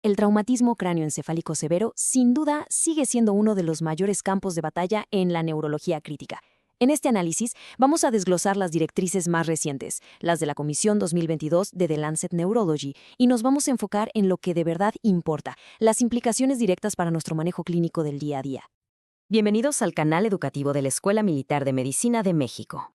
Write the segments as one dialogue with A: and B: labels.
A: El traumatismo cráneoencefálico severo, sin duda, sigue siendo uno de los mayores campos de batalla en la neurología crítica. En este análisis, vamos a desglosar las directrices más recientes, las de la Comisión 2022 de The Lancet Neurology, y nos vamos a enfocar en lo que de verdad importa, las implicaciones directas para nuestro manejo clínico del día a día. Bienvenidos al canal educativo de la Escuela Militar de Medicina de México.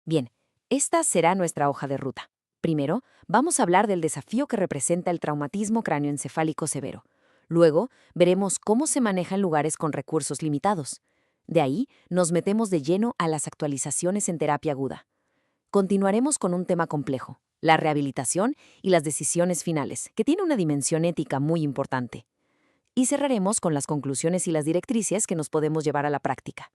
A: Bien, esta será nuestra hoja de ruta. Primero, vamos a hablar del desafío que representa el traumatismo cráneoencefálico severo. Luego, veremos cómo se maneja en lugares con recursos limitados. De ahí, nos metemos de lleno a las actualizaciones en terapia aguda. Continuaremos con un tema complejo, la rehabilitación y las decisiones finales, que tiene una dimensión ética muy importante. Y cerraremos con las conclusiones y las directrices que nos podemos llevar a la práctica.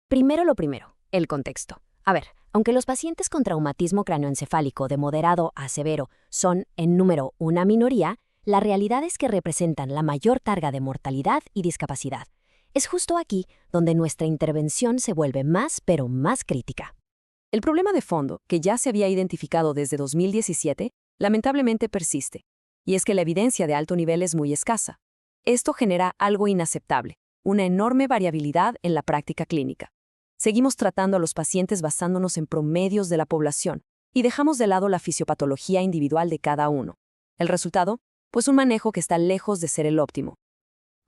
A: Primero lo primero, el contexto. A ver, aunque los pacientes con traumatismo cráneoencefálico de moderado a severo son, en número, una minoría, la realidad es que representan la mayor carga de mortalidad y discapacidad. Es justo aquí donde nuestra intervención se vuelve más, pero más crítica. El problema de fondo, que ya se había identificado desde 2017, lamentablemente persiste, y es que la evidencia de alto nivel es muy escasa. Esto genera algo inaceptable, una enorme variabilidad en la práctica clínica. Seguimos tratando a los pacientes basándonos en promedios de la población y dejamos de lado la fisiopatología individual de cada uno. ¿El resultado? Pues un manejo que está lejos de ser el óptimo.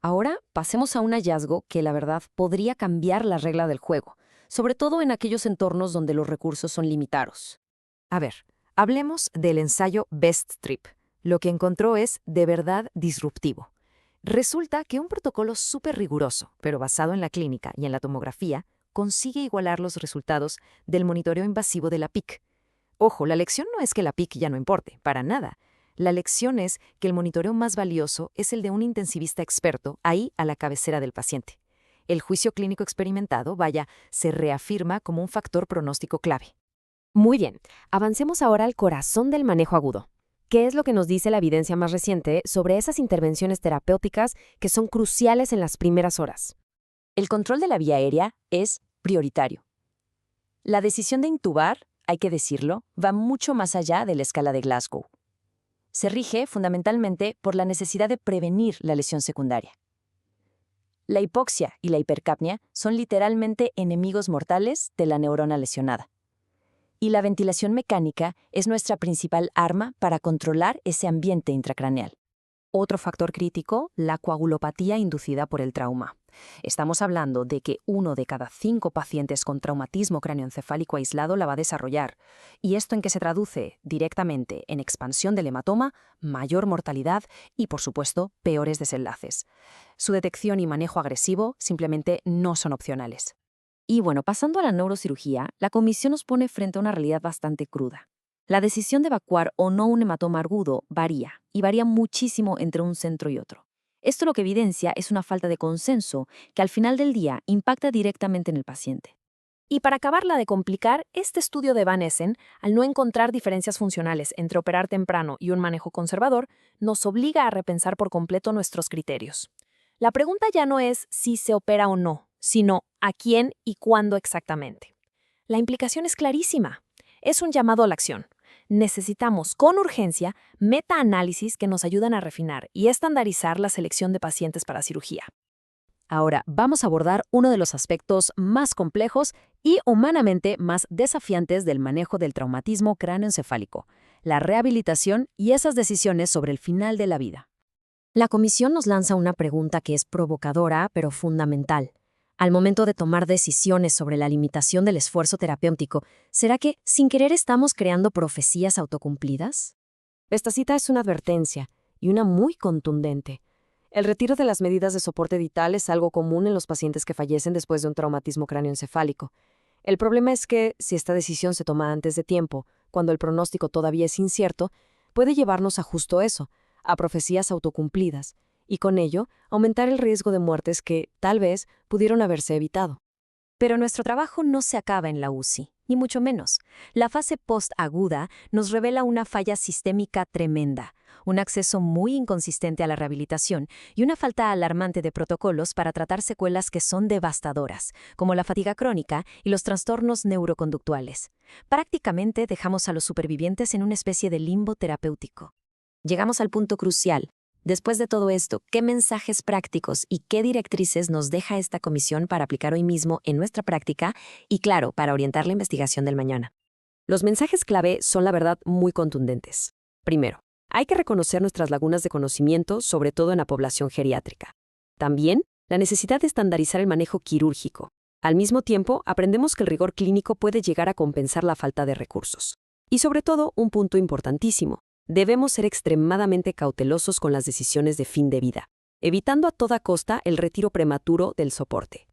A: Ahora pasemos a un hallazgo que, la verdad, podría cambiar la regla del juego, sobre todo en aquellos entornos donde los recursos son limitados. A ver, hablemos del ensayo BEST-TRIP. Lo que encontró es de verdad disruptivo. Resulta que un protocolo súper riguroso, pero basado en la clínica y en la tomografía, consigue igualar los resultados del monitoreo invasivo de la PIC. Ojo, la lección no es que la PIC ya no importe, para nada. La lección es que el monitoreo más valioso es el de un intensivista experto ahí a la cabecera del paciente. El juicio clínico experimentado, se reafirma como un factor pronóstico clave. Muy bien, avancemos ahora al corazón del manejo agudo. ¿Qué es lo que nos dice la evidencia más reciente sobre esas intervenciones terapéuticas que son cruciales en las primeras horas? El control de la vía aérea es prioritario. La decisión de intubar, hay que decirlo, va mucho más allá de la escala de Glasgow. Se rige fundamentalmente por la necesidad de prevenir la lesión secundaria. La hipoxia y la hipercapnia son literalmente enemigos mortales de la neurona lesionada. Y la ventilación mecánica es nuestra principal arma para controlar ese ambiente intracraneal. Otro factor crítico, la coagulopatía inducida por el trauma. Estamos hablando de que 1 de cada 5 pacientes con traumatismo cráneoencefálico aislado la va a desarrollar. ¿Y esto en qué se traduce? Directamente en expansión del hematoma, mayor mortalidad y, por supuesto, peores desenlaces. Su detección y manejo agresivo simplemente no son opcionales. Y bueno, pasando a la neurocirugía, la comisión nos pone frente a una realidad bastante cruda. La decisión de evacuar o no un hematoma agudo varía, y varía muchísimo entre un centro y otro. Esto lo que evidencia es una falta de consenso que al final del día impacta directamente en el paciente. Y para acabarla de complicar, este estudio de Van Essen, al no encontrar diferencias funcionales entre operar temprano y un manejo conservador, nos obliga a repensar por completo nuestros criterios. La pregunta ya no es si se opera o no, sino a quién y cuándo exactamente. La implicación es clarísima. Es un llamado a la acción. Necesitamos, con urgencia, metaanálisis que nos ayudan a refinar y estandarizar la selección de pacientes para cirugía. Ahora vamos a abordar uno de los aspectos más complejos y humanamente más desafiantes del manejo del traumatismo cráneoencefálico, la rehabilitación y esas decisiones sobre el final de la vida. La comisión nos lanza una pregunta que es provocadora, pero fundamental. Al momento de tomar decisiones sobre la limitación del esfuerzo terapéutico, ¿será que, sin querer, estamos creando profecías autocumplidas? Esta cita es una advertencia, y una muy contundente. El retiro de las medidas de soporte vital es algo común en los pacientes que fallecen después de un traumatismo cráneoencefálico. El problema es que, si esta decisión se toma antes de tiempo, cuando el pronóstico todavía es incierto, puede llevarnos a justo eso, a profecías autocumplidas, y con ello aumentar el riesgo de muertes que, tal vez, pudieron haberse evitado. Pero nuestro trabajo no se acaba en la UCI, ni mucho menos. La fase post-aguda nos revela una falla sistémica tremenda, un acceso muy inconsistente a la rehabilitación y una falta alarmante de protocolos para tratar secuelas que son devastadoras, como la fatiga crónica y los trastornos neuroconductuales. Prácticamente dejamos a los supervivientes en una especie de limbo terapéutico. Llegamos al punto crucial. Después de todo esto, ¿qué mensajes prácticos y qué directrices nos deja esta comisión para aplicar hoy mismo en nuestra práctica y, claro, para orientar la investigación del mañana? Los mensajes clave son, la verdad, muy contundentes. Primero, hay que reconocer nuestras lagunas de conocimiento, sobre todo en la población geriátrica. También, la necesidad de estandarizar el manejo quirúrgico. Al mismo tiempo, aprendemos que el rigor clínico puede llegar a compensar la falta de recursos. Y sobre todo, un punto importantísimo, debemos ser extremadamente cautelosos con las decisiones de fin de vida, evitando a toda costa el retiro prematuro del soporte.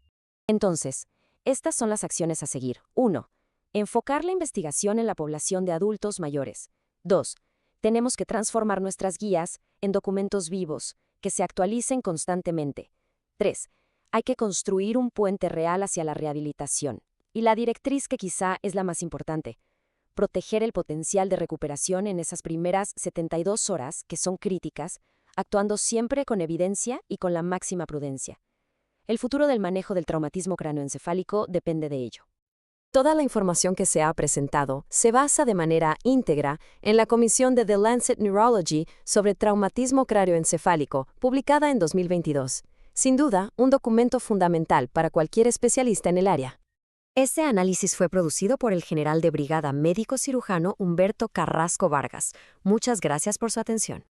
A: Entonces, estas son las acciones a seguir. 1. Enfocar la investigación en la población de adultos mayores. 2. Tenemos que transformar nuestras guías en documentos vivos, que se actualicen constantemente. 3. Hay que construir un puente real hacia la rehabilitación. Y la directriz que quizá es la más importante, proteger el potencial de recuperación en esas primeras 72 horas, que son críticas, actuando siempre con evidencia y con la máxima prudencia. El futuro del manejo del traumatismo cráneoencefálico depende de ello. Toda la información que se ha presentado se basa de manera íntegra en la Comisión de The Lancet Neurology sobre traumatismo cráneoencefálico, publicada en 2022. Sin duda, un documento fundamental para cualquier especialista en el área. Este análisis fue producido por el general de brigada médico cirujano Humberto Carrasco Vargas. Muchas gracias por su atención.